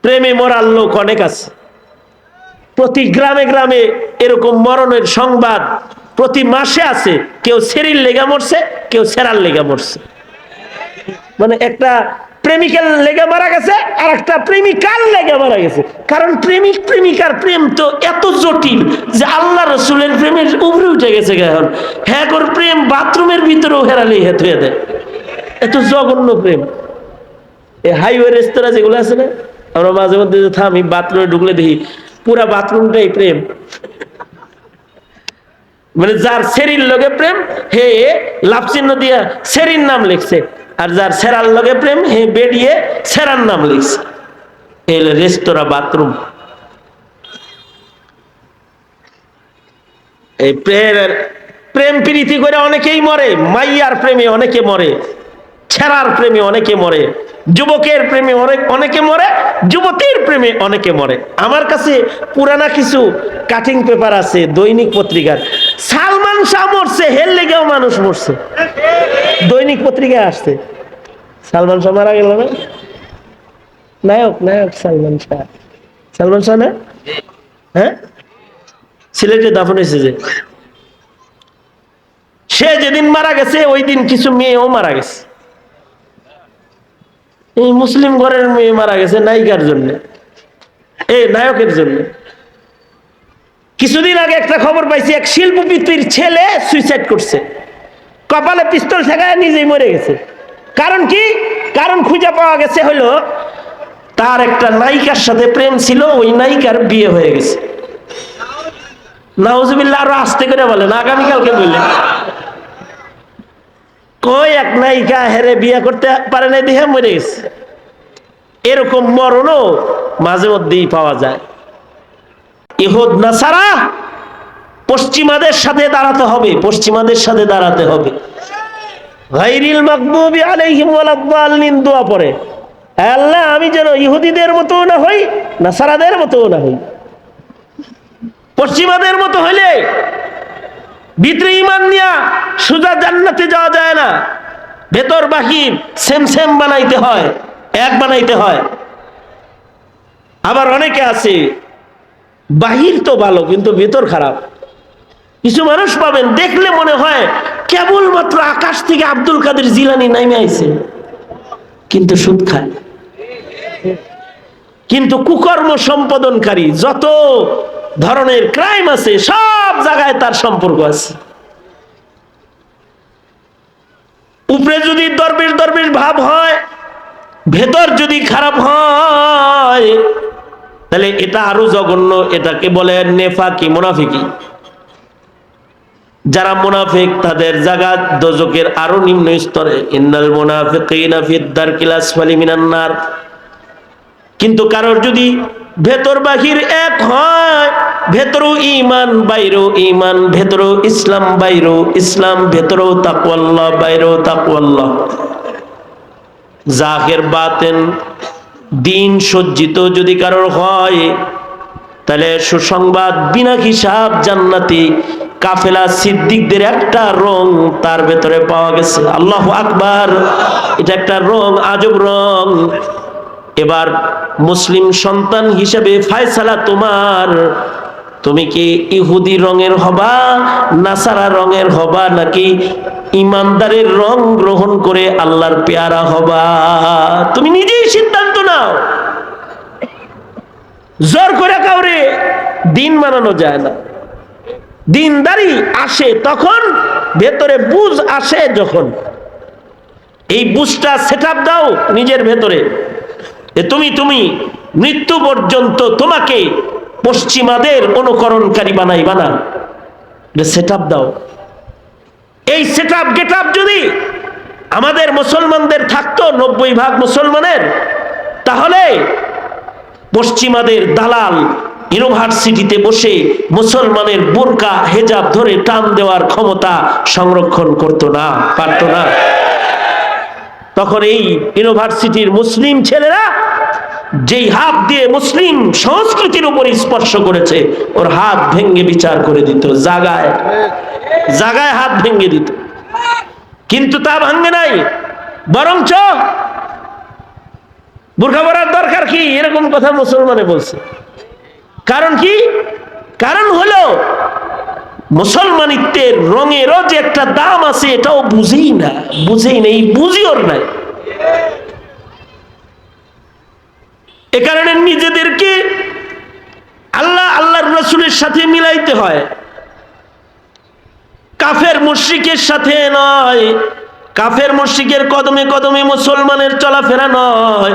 প্রেমে মরার লোক অনেক আছে। প্রতি গ্রামে গ্রামে এরকম মরণের সংবাদ প্রতি মাসে আছে। কেউ সেরির লেগা মরছে, কেউ সেরার লেগা মরছে। মানে একটা প্রেমিকার লেগে মারা গেছে, আর একটা প্রেমিকার লেগে মারা গেছে। কারণ প্রেমিক প্রেমিকার প্রেম তো এত জটিল যে আল্লাহ রসুলের প্রেমের উপরে উঠে গেছে। এখন হ্যাঁ ওর প্রেম বাথরুমের ভিতরেও হেরালে হেত হয়ে দেয়, এত জঘন্য প্রেম। এই হাইওয়ে রেস্তোরাঁ যেগুলো আছে না, আমরা মাঝে মধ্যে থামি, বাথরুমে ঢুকলে দেখি পুরা বাথরুমটাই প্রেম। মানে যার সেরির লগে প্রেম হে লাভ চিহ্ন দিয়া সেরির নাম লিখছে, আর যার সেরার লগে প্রেম হে বেরিয়ে সেরার নাম লিখছে। এই রেস্তোরাঁ বাথরুম। এই প্রেম প্রীতি করে অনেকেই মরে, মাইয়ার প্রেমে অনেকে মরে, ছেড়ার প্রেমে অনেকে মরে, যুবকের প্রেমে অনেকে মরে, যুবতীর প্রেমে অনেকে মরে। আমার কাছে পুরানা কিছু কাটিং পেপার আছে দৈনিক পত্রিকার। সালমান শাহ মরছে, হের লেগেও মানুষ মরছে। দৈনিক পত্রিকায় আসছে সালমান শাহ মারা গেল না, নায়ক নায়ক সালমান শাহ। সালমান শাহ না, হ্যাঁ সিলেটে দাফন হয়েছে যে, সে যেদিন মারা গেছে ওই দিন কিছু মেয়েও মারা গেছে। এই মুসলিম ঘরের মেয়ে মারা গেছে নায়িকার জন্য, এই নায়কের জন্য। কিছুদিন আগে একটা খবর পাইছি, এক শিল্পপতির ছেলে সুইসাইড করছে, কপালে পিস্তল ঠেকায় নিজেই মরে গেছে। কারণ কি? কারণ খুঁজে পাওয়া গেছে হলো তার একটা নায়িকার সাথে প্রেম ছিল, ওই নায়িকার বিয়ে হয়ে গেছে। নাউজুবিল্লাহ, আরো আস্তে করে বলেন, আগামীকালকে বললেন। কই এক নায়িকা হেরে বিয়ে করতে পারে নাই দেখে মরে গেছে। এরকম মরণও মাঝে মধ্যেই পাওয়া যায়। ইহুদ নাসারা পশ্চিমাদের সাথে দাঁড়াতে হবে, পশ্চিমাদের সাথে দাঁড়াতে হবে। গায়রিল মাগদুবি আলাইহিম ওয়ালাদ-দাল্লিন দোয়া পড়ে, আল্লাহ আমি যেন ইহুদিদের মতো না হই, নাসারাদের মতো না হই। পশ্চিমাদের মতো হইলে ভিতরে ঈমান নিয়া সোজা জান্নাতে যাওয়া যায় না। ভেতর বাহির সেম সেম বানাইতে হয়, এক বানাইতে হয়। আবার অনেকে আছে বাহির তো ভালো কিন্তু ভেতর খারাপ। কিছু মানুষ পাবেন দেখলে মনে হয় কেবলমাত্র আকাশ থেকে আব্দুল কাদের জিলানী নামে আইছে, কিন্তু সুদ খায়, কিন্তু কুকর্ম সম্পাদনকারী যত ধরনের ক্রাইম আছে সব জায়গায় তার সম্পর্ক আছে। উপরে যদি দরবেশ দরবেশ ভাব হয়, ভেতর যদি খারাপ হয়, তাহলে এটা আরো জঘন্য। এটাকে বলে নেফাকি, মুনাফিকি। যারা মুনাফিক তাদের জায়গা দোজখের আরো নিম্ন স্তরে। ইন্নাল মুনাফিকিনা ফিদ দারকিল আসফালি মিনান নার। কিন্তু কারোর যদি ভেতর বাহির এক হয়, ভেতরও ঈমান বাইরেও ঈমান, ভেতরও ইসলাম বাইরেও ইসলাম, ভেতরও তাকওয়াল্লাহ বাইরেও তাকওয়াল্লাহ, জাহির বাতিন দিন সজ্জিত যদি কারোর হয়, তাহলে সুসংবাদ, বিনা হিসাব জান্নাতি কাফেলা সিদ্দিকদের একটা রং তার ভেতরে পাওয়া গেছে। আল্লাহু আকবার, এটা একটা রং, আজব রং। এবার মুসলিম সন্তান হিসেবে ফয়সালা তোমার, তুমি কি ইহুদি রঙের হবা, নাসারা রঙের হবা, নাকি ইমানদারের রং গ্রহণ করে আল্লাহর পেয়ারা হবা? তুমি নিজেই সিদ্ধান্ত নাও। জোর করে কাউরে দিন মানানো যায় না। দিনদারি আসে তখন, ভেতরে বুঝ আসে যখন। এই বুঝটা সেটআপ দাও নিজের ভেতরে। তুমি মৃত্যু পর্যন্ত তোমাকে পশ্চিমাদের অনুকরণকারী বানাইবা না, সেটআপ দাও। এই সেটআপ গেটআপ যদি আমাদের মুসলমানদের থাকতো, 90% মুসলমানের, তাহলে পশ্চিমাদের দালাল ইউনিভার্সিটিতে বসে মুসলমানের বোরকা হেজাব ধরে টান দেওয়ার ক্ষমতা সংরক্ষণ করতো না, পারতো না। তখন এই ইউনিভার্সিটির মুসলিম ছেলেরা যেই হাত দিয়ে মুসলিম সংস্কৃতির উপর স্পর্শ করেছে, ওর হাত ভেঙে বিচার করে দিত, জায়গায় জায়গায় হাত ভেঙে দিত। কিন্তু তা ভাঙে নাই, বরঞ্চ বোরকা পরার দরকার কি, এরকম কথা মুসলমানে বলছে। কারণ কি? কারণ হলো মুসলমানিত্বের রঙেরও যে একটা দাম আছে এটাও বুঝেই না, এই বুঝি ওর নাই। এ কারণে নিজেদেরকে আল্লাহর রাসূলের সাথে মিলাইতে হয়, কাফের মুশরিকের সাথে নয়। কাফের মুশরিকের কদমে কদমে মুসলমানের চলাফেরা নয়,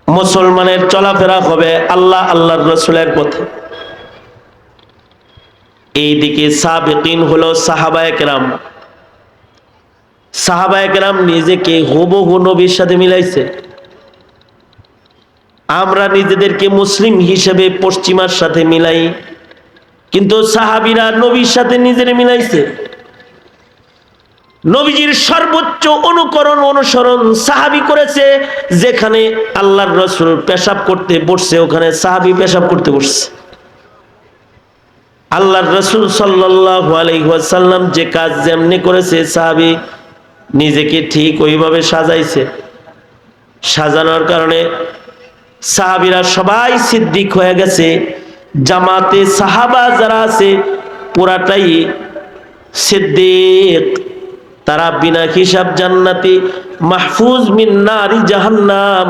মুসলমানের চলাফেরা হবে আল্লাহর রাসূলের পথে। এইদিকে সাবিকিন হলো সাহাবায়ে কেরাম। সাহাবায়ে কেরাম নিজেকে হুবহু নবীর সাথে মিলাইছে। আমরা নিজেদেরকে মুসলিম হিসেবে পশ্চিমার সাথে মিলাই, কিন্তু সাহাবীরা নবীর সাথে নিজের মিলাইছে। নবীজির সর্বোচ্চ অনুসরণ সাহাবী করেছে। যেখানে আল্লাহর রাসূল পেশাব করতে বসছে ওখানে সাহাবী পেশাব করতে বসছে। আল্লাহর রাসূল সাল্লাল্লাহু আলাইহি ওয়াসাল্লাম যে কাজ যেমনি করেছে সাহাবী নিজেকে ঠিক ওইভাবে সাজাইছে। সাজানোর কারণে সাহাবীরা সবাই সিদ্দিক হয়ে গেছে। জামাতে সাহাবা যারা আছে পুরাটাই সিদ্দিক। তারা বিনা হিসাব জান্নাতি, মাহফুজ মিন নারি জাহান্নাম।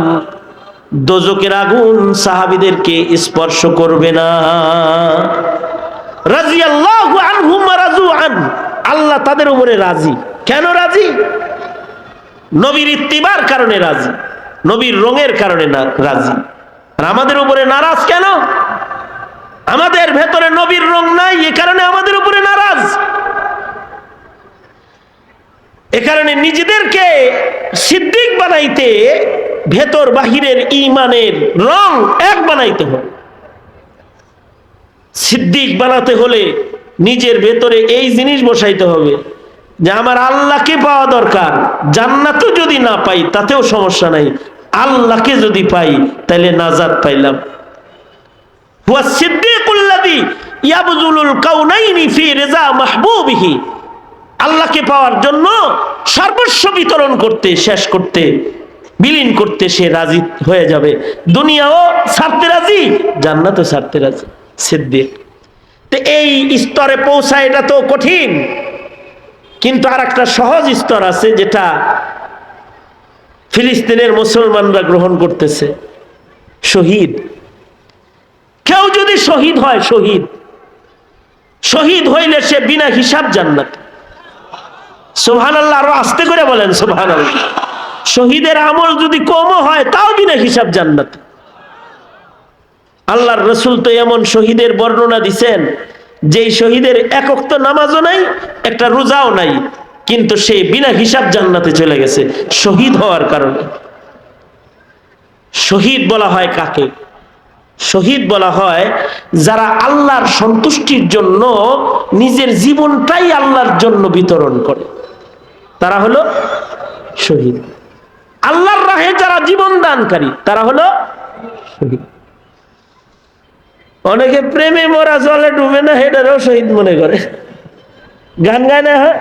দোজকের আগুন সাহাবীদেরকে স্পর্শ করবে না। রাদিয়াল্লাহু আনহুম ওয়া রাযু আন, আল্লাহ তাদের উপরে রাজি। কেন রাজি? নবীর ইত্তিবার কারণে রাজি, নবীর রঙের কারণে না রাজি। আর আমাদের উপরে নারাজ কেন? আমাদের ভেতরে নবীর রং নাই, এ কারণে আমাদের উপরে নারাজ। এ কারণে নিজেদেরকে সিদ্দিক বানাইতে ভেতর বাহিরের ঈমানের রং এক বানাইতে হবে। সিদ্দিক বানাতে হলে নিজের ভেতরে এই জিনিস বসাইতে হবে যে আমার আল্লাহকে পাওয়া দরকার। জান্নাতও যদি না পাই তাতেও সমস্যা নাই, আল্লাহকে যদি পাই তাহলে নাজাত পাইলাম। হুয়া সিদ্দিকুল্লাযী ইয়াবযুলুল কাউনাইনি ফি রিজা মাহবুবিহি। আল্লাহকে পাওয়ার জন্য সর্বস্ব বিতরণ করতে, শেষ করতে, বিলীন করতে সে রাজি হয়ে যাবে। দুনিয়াও ছাড়তে রাজি, জান্নাতও ছাড়তে রাজি। সিদ্দিক। তো এই স্তরে পৌঁছা এটা তো কঠিন, কিন্তু আর একটা সহজ স্তর আছে যেটা ফিলিস্তিনের মুসলমানরা গ্রহণ করতেছে। শহীদ। কেউ যদি শহীদ হয়, শহীদ হইলে সে বিনা হিসাব জান্নাত। সুবহানাল্লাহ, আরো আস্তে করে বলেন সুবহানাল্লাহ। শহীদের আমল যদি কমও হয় তাও বিনা হিসাব জান্নাত। আল্লাহর রাসূল তো এমন শহীদের বর্ণনা দিছেন যেই শহীদের এক ওয়াক্ত নামাজও নাই, একটা রোজাও নাই, কিন্তু সে বিনা হিসাব জান্নাতে চলে গেছে শহীদ হওয়ার কারণে। শহীদ বলা হয় কাকে? শহীদ বলা হয় যারা আল্লাহর সন্তুষ্টির জন্য নিজের জীবনটাই আল্লাহর জন্য বিতরণ করে, তারা হলো শহীদ। আল্লাহর রাহে যারা জীবন দানকারী তারা হলো শহীদ। অনেকে প্রেমে মরা জলে ডুবে না, হেটারও শহীদ মনে করে। গান গায় না, হ্যাঁ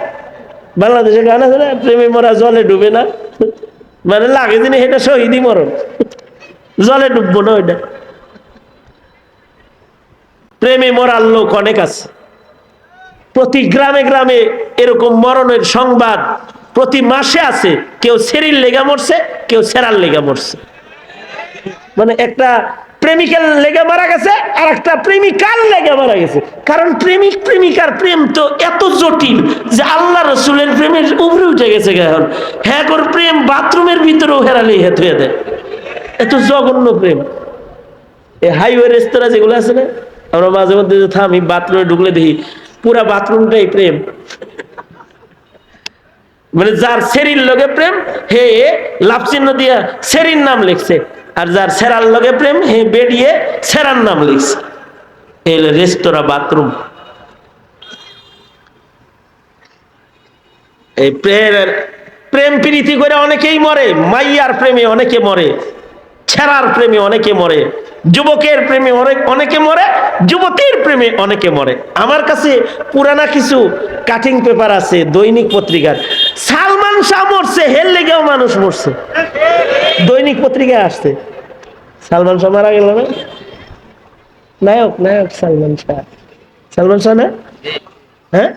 বাংলাদেশে গান আছে না, প্রেমে মরা জলে ডুবে না, মানে লাগে দিনে হেটা শহীদই মরণ, জলে ডুববো না ওইটা। প্রেমে মরার লোক অনেক আছে, প্রতি গ্রামে গ্রামে এরকম মরণের সংবাদ প্রতি মাসে আছে। কেউ সেরির লেগা মরছে, কেউ সেরার লেগা মরছে। মানে একটা প্রেমিকার লেগে মারা গেছে আর একটা প্রেমিকার লেগে মারা গেছে। কারণ প্রেমিক প্রেমিকার প্রেম তো এত জটিল যে আল্লাহ রসুলের প্রেমের উপরে উঠে গেছে। এখন হ্যাঁ ওর প্রেম বাথরুমের ভিতরেও হেরালেই হেত হয়ে দেয়, এত জঘন্য প্রেম। এই হাইওয়ে রেস্তোরাঁ যেগুলো আছে না, আমরা মাঝে মধ্যে থামি, বাথরুমে ঢুকলে দেখি পুরা বাথরুমটাই প্রেম। মানে যার সেরির লগে প্রেম হে লাভ চিহ্ন দিয়া সেরির নাম লিখছে, আর যার সেরার লগে প্রেম হে বেরিয়ে সেরার নাম লিখছে। এই রেস্তোরাঁ বাথরুম। এই প্রেম প্রীতি করে অনেকেই মরে, মাইয়ার প্রেমে অনেকে মরে, ছেড়ার প্রেমে অনেকে মরে, যুবকের প্রেমে অনেকে মরে, যুবতীর প্রেমে অনেকে মরে। আমার কাছে পুরানা কিছু কাটিং পেপার আছে দৈনিক পত্রিকার, সালমান শাহ মরছে, হের লেগেও মানুষ মরছে। দৈনিক পত্রিকায় আসছে, সালমান শাহ মারা গেল না, নায়ক নায়ক সালমান শাহ, সালমান শাহ না, হ্যাঁ,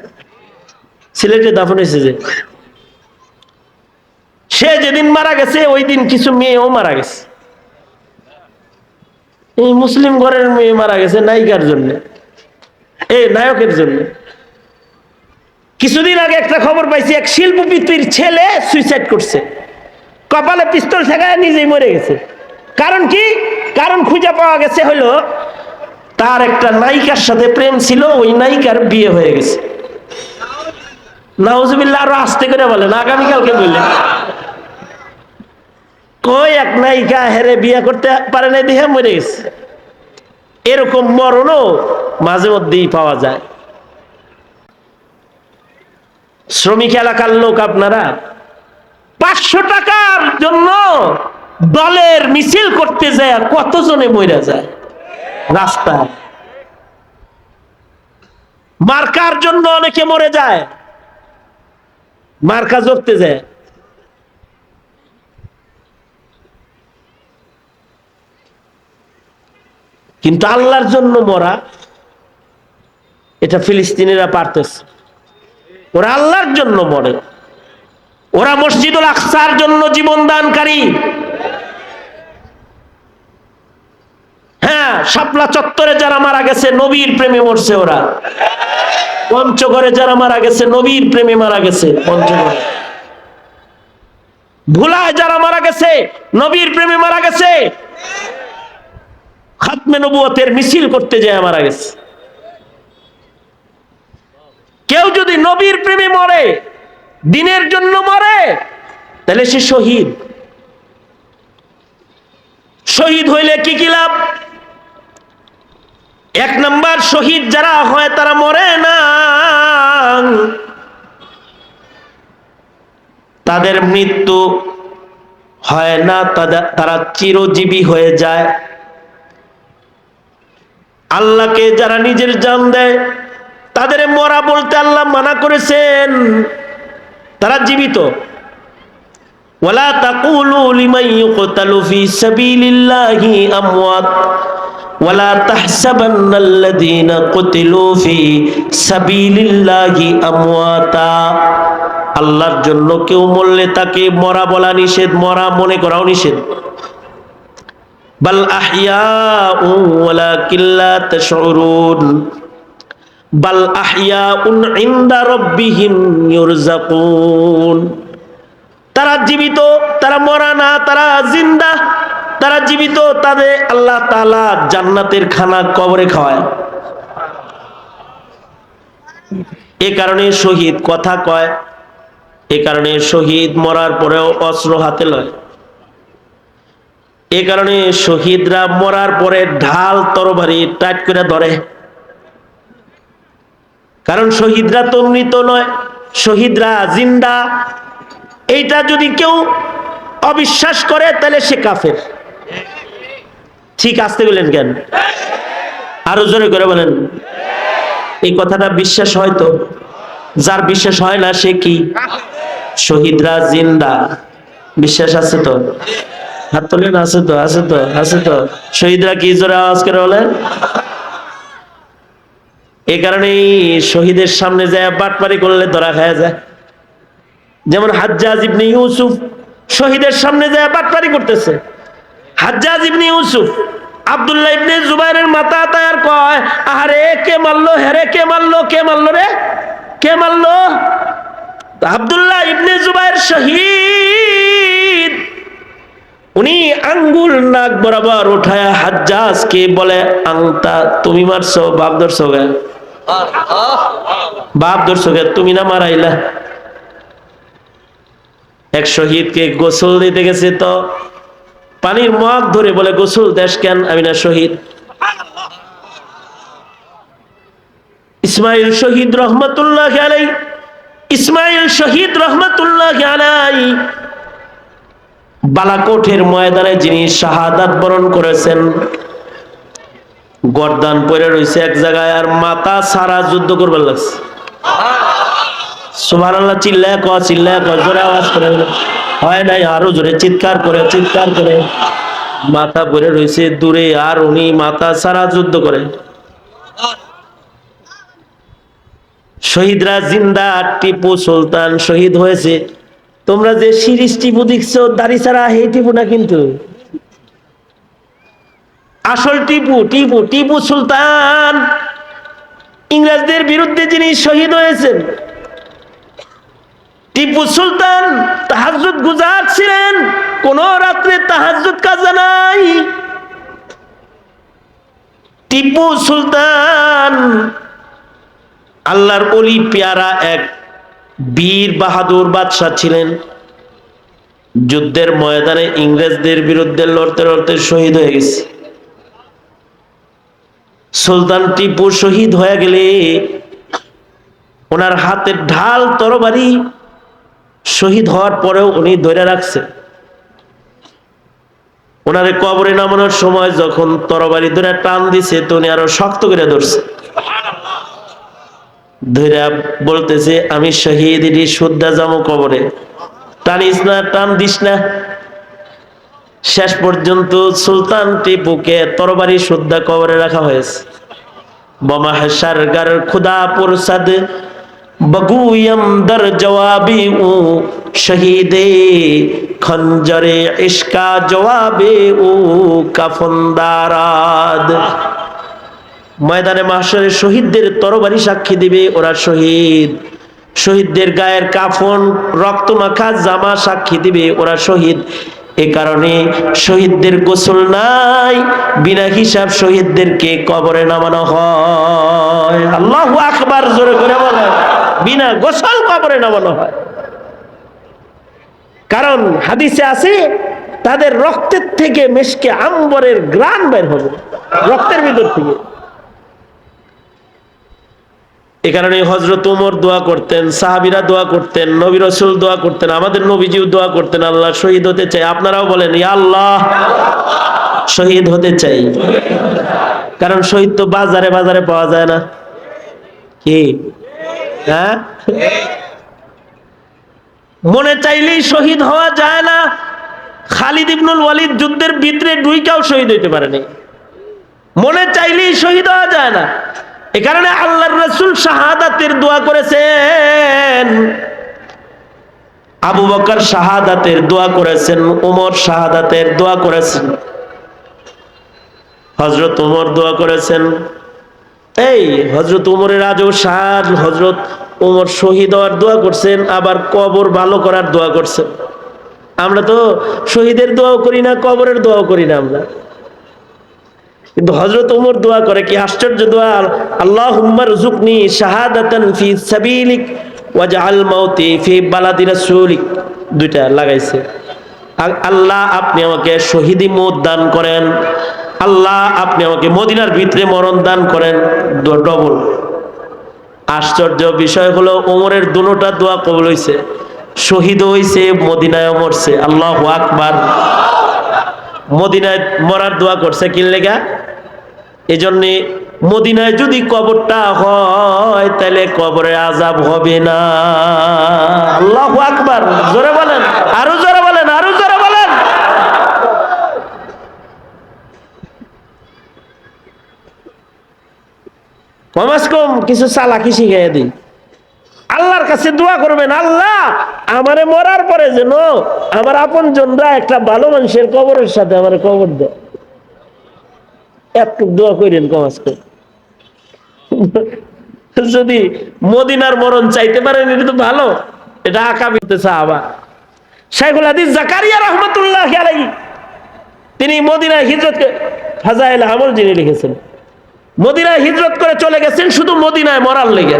সিলেটে দাফন হয়েছে যে, সে যেদিন মারা গেছে ওই দিন কিছু মেয়েও মারা গেছে। এই মুসলিম ঘরের মেয়ে মারা গেছে নায়িকার জন্য, এই নায়কের জন্য। কিছুদিন আগে একটা খবর পাইছি, এক শিল্পপতির ছেলে সুইসাইড করছে, কপালে পিস্তল ঠেকায় নিজেই মরে গেছে। কারণ কি? কারণ খুঁজে পাওয়া গেছে হলো তার একটা নায়িকার সাথে প্রেম ছিল, ওই নায়িকার বিয়ে হয়ে গেছে। নাউজুবিল্লাহ, আরো আস্তে করে বলেন, আগামীকালকে বললেন। কই এক নায়িকা হেরে বিয়ে করতে পারে না, দেখে মরে গেছে। এরকম মরণও মাঝে মধ্যেই পাওয়া যায়। শ্রমিক এলাকার লোক আপনারা 500 টাকার জন্য দলের মিছিল করতে যায় কতজনে মরে যায় রাস্তায়। মার্কার জন্য অনেকে মরে যায়, মার্কা জপতে যায়। কিন্তু আল্লাহর জন্য মরা, এটা ফিলিস্তিনিরা পারতেছে। ওরা আল্লাহর জন্য মরে, ওরা মসজিদুল আকসার জন্য জীবন দানকারী। হ্যাঁ, শাপলা চত্বরে যারা মারা গেছে নবীর প্রেমে মরছে ওরা। পঞ্চগড়ে যারা মারা গেছে নবীর প্রেমে মারা গেছে পঞ্চগড়ে। ভুলায় যারা মারা গেছে নবীর প্রেমে মারা গেছে। খাতমে নবুয়তের মিছিল করতে যায় মারা গেছে। কেউ যদি নবীর প্রেমে মরে, দিনের জন্য মরে, তাহলে সে শহীদ। শহীদ হইলে কি কি লাভ? 1 নাম্বার, শহীদ যারা হয় তারা মরে না, তাদের মৃত্যু হয় না, তারা চিরজীবী হয়ে যায়। আল্লাহকে যারা নিজের জান দেয় তাদের মরা বলতে আল্লাহ মানা করেছেন, তারা জীবিত। ওয়ালা তাকুলু লিমান ইউকতালু ফি সাবিলিল্লাহি আমওয়াত ওয়ালা তাহসাবান্নাল্লাযীনা কুতিলু ফি সাবিলিল্লাহি আমওয়াতা। আল্লাহর জন্য কেউ মরলে তাকে মরা বলা নিষেধ, মরা মনে করাও নিষেধ। বাল আহইয়াউ ওয়ালাকিন লা তাশউরুন, বাল আহইয়াউন ইনদা রাব্বিহিম ইউরযাকুন। তারা জীবিত, তারা মরা না, তারা জিন্দা, তারা জীবিত। তাদের আল্লাহ তাআলা জান্নাতের খানা কবরে খাওয়ায়। এ কারণে শহীদ কথা কয়, এ কারণে শহীদ মরার পরেও অস্ত্র হাতে লয়। এ কারণে শহীদরা মরার পরে ঢাল তরবারি টাইট করে ধরে। কারণ শহীদরা তো মৃত নয়, শহীদরা জিন্দা। এইটা যদি কেউ অবিশ্বাস করে তাহলে সে কাফের। ঠিক আসতে বলেন কেন? আরো জোরে করে বলেন। এই কথাটা বিশ্বাস হয় তো? যার বিশ্বাস হয় না সে কি? শহীদরা জিন্দা, বিশ্বাস আছে তো? হাত তোলেন। আছে তো, আছে তো, আছে তো। শহীদরা কি জোরে আওয়াজ করে বলেন? এই কারণেই শহীদের সামনে যায় বাটপারি করলে ধরা খাওয়া যায়। যেমন হাজ্জাজ ইবনে ইউসুফ শহীদের সামনে যায় বাটপারি করতেছে। হাজ্জাজ ইবনে ইউসুফ আব্দুল্লাহ ইবনে জুবাইরের মাথা তায়ার কয়, আরে কে মারলো, হেরে কে মারলো, কে মারলো রে, কে মারলো? আব্দুল্লাহ ইবনে জুবাইর শহীদ। উনি আঙ্গুল নাক বরাবর উঠায় হাজ্জাজকে বলে, আংতা তুমি মারছো, বাপ ধরছো গে, বাপ ধরছো গে, তুমি না মারাইলা। এক শহীদকে গোসল দিতে গেছে তো পানির মগ ধরে বলে, গোসল দেশ কেন? আমি না শহীদ। ইসমাইল শহীদ রহমতুল্লাহ আলাইহি, ইসমাইল শহীদ রহমতুল্লাহ আলাইহি বালাকোটের ময়দানে যিনি শাহাদাত বরণ করেছেন, গর্দান পরে রয়েছে এক জায়গায়, আর মাথা সারা যুদ্ধ করবার লাগছে। সুবহানাল্লাহ, চিল্লায় ক জোরে আওয়াজ করে, হয় নাই আরো জোরে চিৎকার করে মাথা পরে রয়েছে দূরে, আর উনি মাথা সারা যুদ্ধ করে। শহীদরা জিন্দা, টিপু সুলতান শহীদ হয়েছে। তোমরা যে সিরিজ টিপু দেখছো দাড়ি ছাড়া, হে টিপু না, কিন্তু আসল টিপু সুলতান ইংরেজদের বিরুদ্ধে যিনি শহীদ হয়েছেন। টিপু সুলতান তাহাজ্জুদ গুজার ছিলেন, কোন রাত্রে তাহাজ্জুদ কাজা নাই। টিপু সুলতান আল্লাহর ওলি পেয়ারা এক বীর বাহাদুর বাদশাহ ছিলেন। যুদ্ধের ময়দানে ইংরেজদের বিরুদ্ধে লড়তে লড়তে শহীদ হয়ে গেছে। সুলতান টিপু শহীদ হয়ে গেলে ওনার হাতের ঢাল তরবারি শহীদ হওয়ার পরেও উনি ধরে রাখছে। ওনারে কবরে নামানোর সময় যখন তরবারি ধরে টান দিছে, তো উনি আরো শক্ত করে ধরছে, ধরে বলতেছে, আমি শহীদ, এটি শুদ্ধা যাবো কবরে, টানিস না, টান দিস না। শেষ পর্যন্ত সুলতান টিপুকে তরবারি শুদ্ধা কবরে রাখা হয়েছে। বমাহশার গার খুদা পুরসাদ বগুয়ম দর জওয়াবি উ শহীদে খঞ্জরে ইশকা জওয়াবে উ কাফনদারাদ। ময়দানে মাহশরে শহীদদের তরবারি সাক্ষী দিবে ওরা শহীদ, শহীদদের গায়ের কাফন রক্ত মাখা জামা সাক্ষী দিবে ওরা শহীদ। এ কারণে শহীদদের গোসল নাই, বিনা হিসাব শহীদদেরকে কবরে নামানো হয়। আল্লাহু আকবার, জোরে করে বলেন, বিনা গোসল কবরে নামানো হয়। কারণ হাদিসে আছে, তাদের রক্তের থেকে মেশকে আম্বরের ঘ্রাণ বের হবে, রক্তের ভিতর থেকে। এ কারণে হযরত ওমর দোয়া করতেন, সাহাবীরা দোয়া করতেন, নবী রাসূল দোয়া করতেন, আমাদের নবীজিও দোয়া করতেন, আল্লাহ শহীদ হতে চাই। আপনারাও বলেন, ইয়া আল্লাহ শহীদ হতে চাই। কারণ শহীদ তো বাজারে বাজারে পাওয়া যায় না, কি হ্যাঁ, মনে চাইলেই শহীদ হওয়া যায় না। খালিদ ইবনুল ওয়ালিদ যুদ্ধের ভিতরে ঢুইকাও শহীদ হইতে পারেনি, মনে চাইলেই শহীদ হওয়া যায় না। এ কারণে আল্লাহর রাসূল শাহাদাতের দোয়া করেছেন, আবু বকর শাহাদাতের দোয়া করেছেন, ওমর শাহাদাতের দোয়া করেছেন, হযরত ওমর দোয়া করেছেন। এই হযরত ওমরের আজও শাহাদ, হযরত ওমর শহীদ হওয়ার দোয়া করছেন, আবার কবর ভালো করার দোয়া করছেন। আমরা তো শহীদের দোয়াও করি না, কবরের দোয়াও করি না আমরা, কিন্তু হযরত ওমর দোয়া করে, কি আশ্চর্য দোয়া, আল্লাহুম্মা রযুকনি শাহাদাতান ফি সাবিলিক ওয়াজআল মাউতি ফি বালাদি রাসূলিক, দুইটা লাগাইছে। আল্লাহ আপনি আমাকে শহীদি মওত দান করেন, আল্লাহ আপনি আমাকে মদিনার ভিতরে মরণ দান করেন, ডবল। আশ্চর্য বিষয় হলো ওমরের দুটোটা দোয়া কবুল হইছে, শহীদ হইছে, মদিনায় মরছে। আল্লাহু আকবার। মদিনায় মরার দোয়া করছে কি লেগা? এজন্যে মদিনায় যদি কবরটা হয় তাহলে কবরে আযাব হবে না। আল্লাহু আকবার, জোরে বলেন, আরো জোরে বলেন, আরো জোরে বলেন। কমাস কম কিছু চালাকি শিখিয়ে দিই। আল্লাহর কাছে দোয়া করবেন, আল্লাহ আমারে মরার পরে যেন আমার আপনজনরা একটা ভালো মানুষের কবরের সাথে আমার কবর দেয়, এতটুক দোয়া করেন কমাস কম। যদি মদিনার মরণ চাইতে পারেন এটা তো ভালো, এটা আকাবিতে সাহাবা। শাইখুল হাদিস জাকারিয়া রাহমাতুল্লাহি আলাইহি তিনি মদিনায় হিজরত, ফাজাইল আমল যিনি লিখেছেন, মদিনায় হিজরত করে চলে গেছেন শুধু মদিনায় মরার লেগে।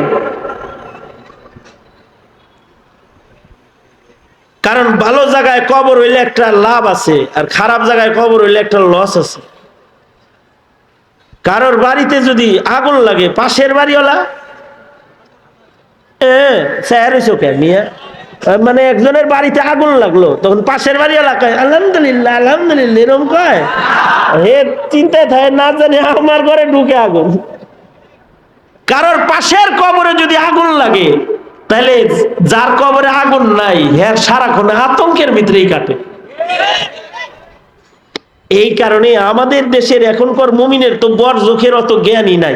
কারণ ভালো জায়গায় কবর হইলে একটা লাভ আছে, আর খারাপ জায়গায় কবর হইলে একটা লস আছে। কারোর বাড়িতে যদি আগুন লাগে, পাশের বাড়িওয়ালা স্যার মিয়া মানে একজনের বাড়িতে আগুন লাগলো, তখন পাশের বাড়ি এলাকায় আলহামদুলিল্লাহ আলহামদুলিল্লাহ এরকম কয়। হে চিন্তায় থাকে, না জানি আমার ঘরে ঢুকে আগুন। কারোর পাশের কবরে যদি আগুন লাগে, তাহলে যার কবরে আগুন নাই হ্যাঁ সারাক্ষণ আতঙ্কের ভিতরেই কাটে। এই কারণে আমাদের দেশের এখনকার মুমিনের তো বরজখের অত জ্ঞানই নাই,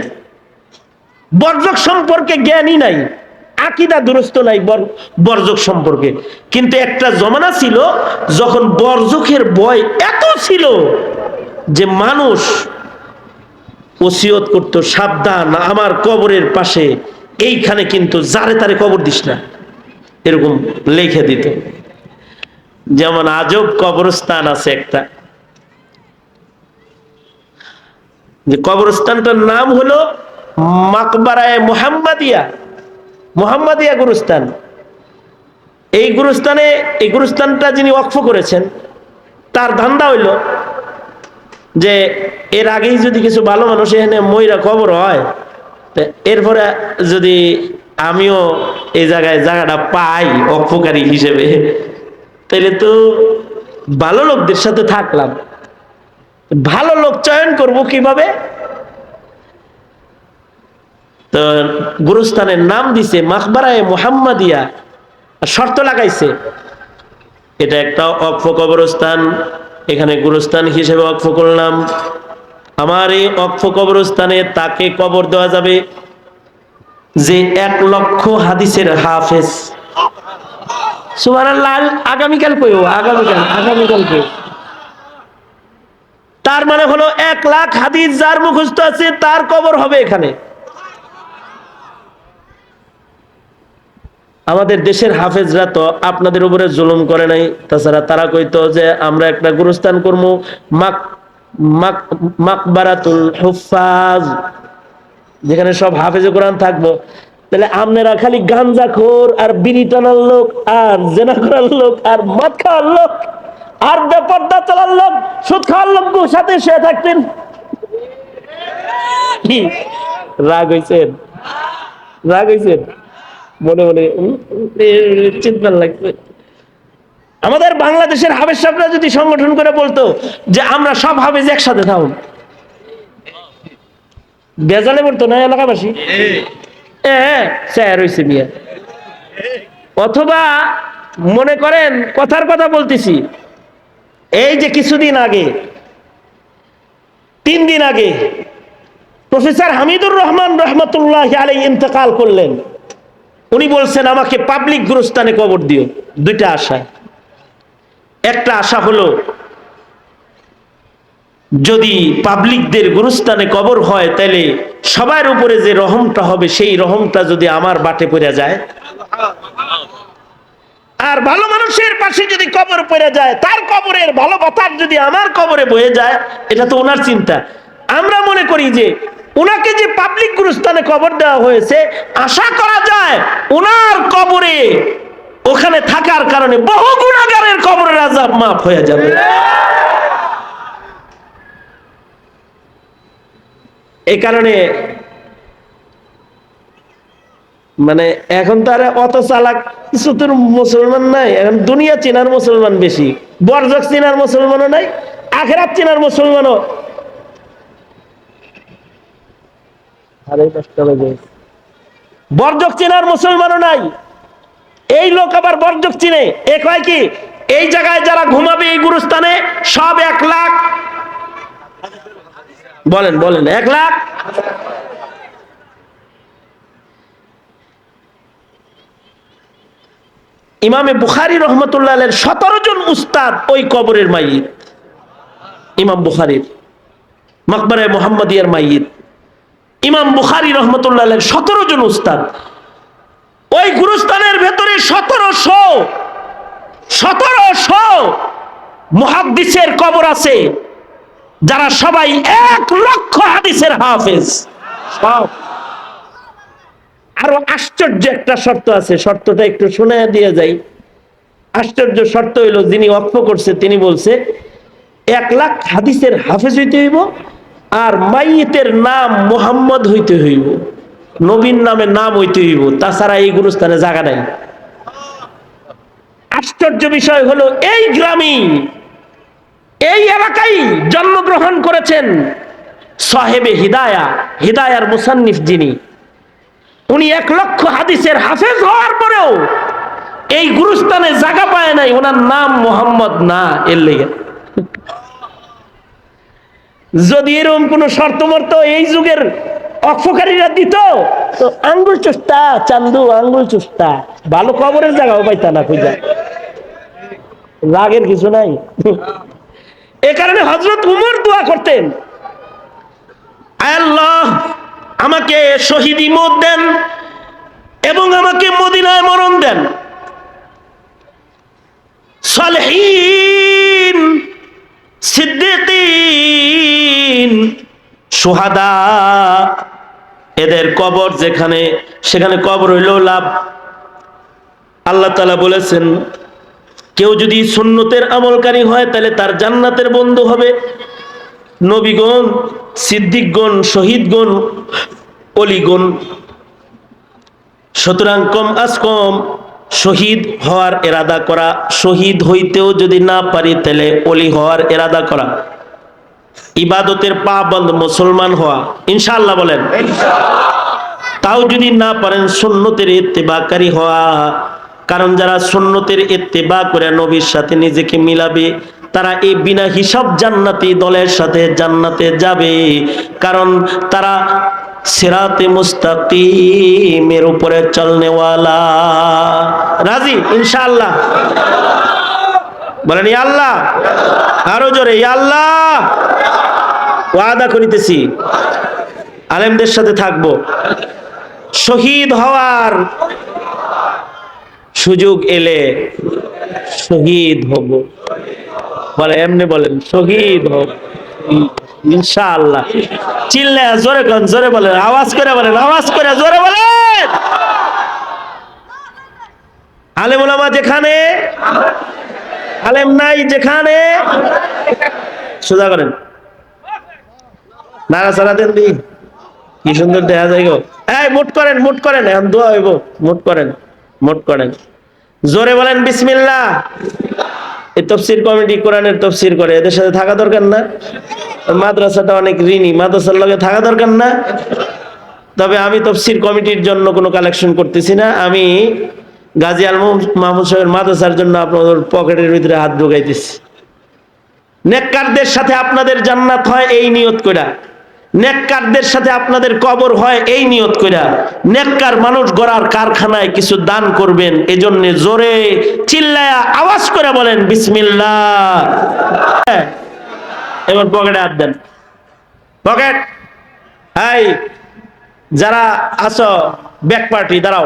বরজখ সম্পর্কে জ্ঞানই নাই, আকীদা দুরস্ত নাই বরজখ সম্পর্কে। কিন্তু একটা জমানা ছিল যখন বরজখের ভয় এত ছিল যে মানুষ ওসিয়ত করতো, সাবধান আমার কবরের পাশে এইখানে কিন্তু যারে তারে কবর দিস না, এরকম লিখে দিত। যেমন আজব কবরস্থান আছে একটা, যে কবরস্থানটার নাম হলো মাকবারায়ে মুহাম্মাদিয়া, মুহাম্মাদিয়া গুরুস্থান। এই গুরুস্থানটা যিনি ওয়াকফ করেছেন, তার ধান্দা হইল যে এর আগেই যদি কিছু ভালো মানুষ এখানে ময়রা কবর হয়, এরপরে যদি আমিও এই জায়গাটা পাই ওয়াকফকারী হিসেবে, তাহলে তো ভালো লোকদের সাথে থাকলাম। ভালো লোক চয়ন করব কিভাবে? তো গুরুস্থানের নাম দিছে মাকবারায়ে মুহাম্মাদিয়া, শর্ত লাগাইছে এটা একটা ওয়াকফ কবরস্থান, এখানে গুরুস্থান হিসেবে ওয়াকফ করলাম। আমার এই ওয়াকফ কবরস্থানে তাকে কবর দেওয়া যাবে যে 1 লক্ষ হাদিসের হাফেজ। সুবহানাল্লাহ, আগামীকাল কইও, আগামীকাল কইও। তার মানে হলো 1 লাখ হাদিস যার মুখস্থ আছে তার কবর হবে এখানে। আমাদের দেশের হাফেজরা তো আপনাদের উপরে জুলুম করে নাই, তাছাড়া তারা কইতো যে আমরা একটা গুরুস্থান করবো মাকবারাতুল হুফাজ, যেখানে সব হাফেজে কোরআন থাকবো। তাহলে আপনারা খালি গাঞ্জাখোর আর বিড়ি টানার লোক আর জেনা করার লোক আর মদ খাওয়ার লোক আর বেপরদা চলার লোক, সুদ খাওয়ার লোক সাথে শুয়ে থাকতেন। কি রাগ হইছেন? মনে মনে চিন্তা লাগছে। আমাদের বাংলাদেশের হাফেজ সাহেবরা যদি সংগঠন করে বলতো যে আমরা সব হাফেজ একসাথে থাকুন, বেজালে পড়তো না এলাকাবাসী? স্যার হইছে মিয়া। অথবা মনে করেন কথার কথা বলতেছি, এই যে কিছুদিন আগে 3 দিন আগে প্রফেসর হামিদুর রহমান রহমতুল্লাহি আলাইহি ইন্তেকাল করলেন। উনি বলছেন আমাকে পাবলিক গুরুস্থানে কবর দিও। 2টা আশা। একটা আশা হলো যদি পাবলিকদের গুরুস্থানে কবর হয় তাহলে সবার উপরে যে রহমটা হবে সেই রহমটা যদি আমার বাটে পড়ে যায়, আর ভালো মানুষের পাশে যদি কবর পড়ে যায় তার কবরের ভালো বাতাস যদি আমার কবরে বয়ে যায়, এটা তো ওনার চিন্তা। আমরা মনে করি যে উনাকে যে পাবলিক গুরুস্থানে কবর দেওয়া হয়েছে, আশা করা যায় উনার কবরে ওখানে থাকার কারণে বহু গুনাহগারের কবরের আযাব মাফ হয়ে যাবে। এই কারণে মানে এখন তো আর অত চালাক চতুর মুসলমান নাই, এখন দুনিয়া চেনার মুসলমান বেশি, বরজখ চেনার মুসলমানও নাই, আখিরাত চেনার মুসলমানও বরজখ চেনার মুসলমানও নাই। এই লোক আবার বরজখ চিনে, এ কয় কি এই জায়গায় যারা ঘুমাবে এই গুরুস্থানে সব 1 লাখ, বলেন 1 লাখ। ইমামে বুখারী রহমতুল্লাহ আলাইহির 17 জন উস্তাদ ওই কবরের মাইয়িত। ইমাম বুখারীর মাকবারায়ে মুহাম্মাদিয়ার মাইয়িত ইমাম বুখারী রহমতুল্লাহ আলাইহির 17 জন উস্তাদ। ওই গুরুস্থানের ভেতরে 1700 মুহাদ্দিসের কবর আছে, যারা সবাই 1 লক্ষ হাদিসের হাফেজ। সব। আরো আশ্চর্য একটা শর্ত আছে, শর্তটা একটু শুনে দিয়ে যাই। আশ্চর্য শর্ত হইল, যিনি ওয়াকফ করছে তিনি বলছে 1 লাখ হাদিসের হাফেজ হইতে হইব, আর মাইয়িতের নাম মুহাম্মদ হইতে হইব, নবীর নামে নাম হইতে হইব, তাছাড়া এই গুরুস্থানে জায়গা নাই। আশ্চর্য বিষয় হলো এই গ্রামে, এই এলাকায় জন্মগ্রহণ করেছেন সাহেবে হিদায়া, হিদায়ার মুসান্নিফ যিনি, উনি 1 লক্ষ হাদিসের হাফেজ হওয়ার পরেও এই গুরুস্থানে জায়গা পায় নাই, ওনার নাম মোহাম্মদ না। এর লেগে যদি এরকম কোন শর্ত মর্ত এই যুগের অক্ষকারীরা দিত, তো আঙ্গুল চুষ্টা চান্দু, আঙ্গুল চুষ্টা, ভালো কবরের জায়গাও পাইতা না খুঁজা। রাগের কিছু নাই। এ কারণে হযরত উমর দোয়া করতেন, আল্লাহ আমাকে শহীদি মওত দেন এবং আমাকে মদিনায় মরণ দেন। সালেহীন, সিদ্দিকীন, শুহাদা, এদের কবর যেখানে সেখানে কবর হইলেও লাভ। আল্লাহ তাআলা বলেছেন কেউ যদি সুন্নতের আমলকারী হয় তাহলে তার জান্নাতের বন্ধু হবে নবীগণ, সিদ্দিকগণ, শহীদগণ, ওলিগণ। সুতরাং কম আজ কম শহীদ হওয়ার ইরাদা করা, শহীদ হইতেও যদি না পারি তাহলে ওলি হওয়ার ইরাদা করা, ইবাদতের পাবন্দ মুসলমান হওয়া, ইনশাআল্লাহ বলেন তাও যদি না পারেন সুন্নতের ইত্তেবাকারী হওয়া। কারণ যারা সুন্নতের ইত্তেবা করে নবীর সাথে নিজেকে মিলাবে তারা এই বিনা হিসাব জান্নাতি দলের সাথে জান্নাতে যাবে, কারণ তারা সিরাতে মুস্তাকিমের উপরে চলনেওয়ালা। রাজি ইনশাআল্লাহ বলেন ইয়া আল্লাহ, আরো জোরে ইয়া আল্লাহ। ওয়াদা করিতেছি আলেমদের সাথে থাকবো, শহীদ হওয়ার সুযোগ এলে শহীদ হব। বলে এমনি বলেন শহীদ হব ইনশাআল্লাহ। চিল্লায় জোরে কোন, জোরে বলেন, আওয়াজ করে বলেন, আওয়াজ করে জোরে বলেন। আলেম ওলামা যেখানে, আলেম নাই যেখানে, সোজা করেন, নাড়াচাড়া দেন দি, কি সুন্দর দেখা যায় গো। এই মুট করেন, মুট করেন, এখন দোয়া হইব, মুট করেন, মুট করেন, জোরে বলেন বিসমিল্লাহ। এই তাফসীর কমিটি কোরআনের তাফসীর করে, এদের সাথে থাকা দরকার না? মাদ্রাসাটা অনেক ঋণী, মাদ্রাসার লগে থাকা দরকার না? তবে আমি তাফসীর কমিটির জন্য কোনো কালেকশন করতেছি না, আমি গাজী আল মাহমুদ সাহেবের মাদ্রাসার জন্য আপনাদের পকেটের ভিতরে হাত ঢুকাইতেছি। নেককারদের সাথে আপনাদের জান্নাত হয় এই নিয়ত কইরা, নেককারদের সাথে আপনাদের কবর হয় এই নিয়ত কইরা, নেককার মানুষ গড়ার কারখানায় কিছু দান করবেন এজন্য জোরে চিল্লায়া আওয়াজ করে বলেন বিসমিল্লাহ। এবার পকেটে হাত দেন, পকেট। এই যারা আছো ব্যাক পার্টি দাঁড়াও,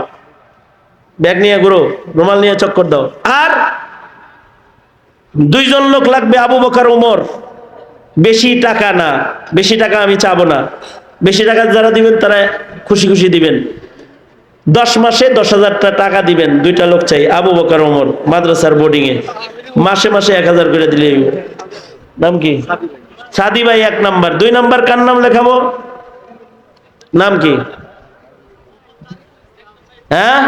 ব্যাগ নিয়ে ঘুরো, রুমাল নিয়ে চক্কর দাও। আর 2 জন লোক লাগবে, আবু বকর ওমর। বেশি টাকা না, বেশি টাকা আমি চাবো না, বেশি টাকা যারা দিবেন তারা খুশি খুশি দিবেন। 10 মাসে 10,000 টাকা দিবেন, 2টা লোক চাই, আবু বকর ওমর, মাদ্রাসার বোর্ডিং এ, মাসে মাসে 1000 করে দিলে। নাম কি? সাদি ভাই 1 নাম্বার। 2 নাম্বার কার নাম লেখাবো? নাম কি? হ্যাঁ,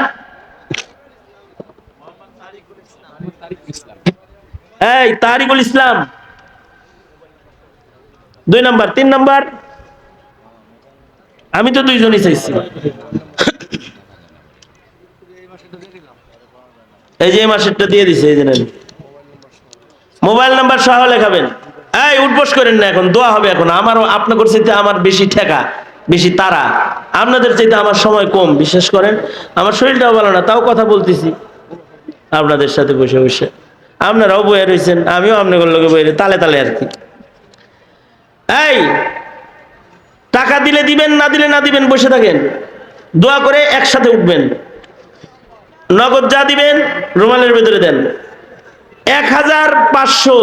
এই তারিকুল ইসলাম 2 নাম্বার। 3 নাম্বার আমি তো 2 জনই চাইছি। এই যে মাসেরটা দিয়ে দিছে, এই যে মোবাইল নাম্বার সহ লেখাবেন। এই উঠবস করেন না, এখন দোয়া হবে। এখন আমারও আপনাদের চাইতে আমার বেশি ঠেকা, বেশি তারা, আপনাদের চাইতে আমার সময় কম। বিশ্বাস করেন আমার শরীরটাও ভালো না, তাও কথা বলতেছি আপনাদের সাথে বসে বসে। আপনারাও বয়ে রয়েছেন, আমিও আপনাদের লোকে বয়ে তালে তালে আর কি। এই টাকা দিলে দিবেন, না দিলে না দিবেন, বসে থাকেন। দোয়া করে একসাথে উঠবেন। নগদ যা দিবেন রুমালের ভিতরে দেন। 1500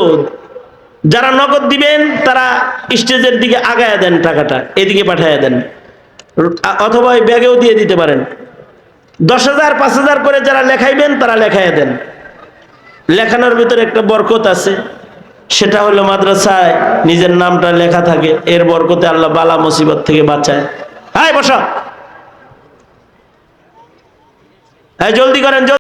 যারা নগদ দিবেন তারা স্টেজের দিকে আগায়া দেন, টাকাটা এদিকে পাঠায়া দেন, অথবা ওই ব্যাগেও দিয়ে দিতে পারেন। 10,000 5,000 করে যারা লেখাইবেন তারা লেখায়া দেন। লেখানোর ভিতরে একটা বরকত আছে, সেটা হলো মাদ্রাসায় নিজের নামটা লেখা থাকে, এর বরকতে আল্লাহ বালা মুসিবত থেকে বাঁচায়। হাই বসো, জলদি করেন।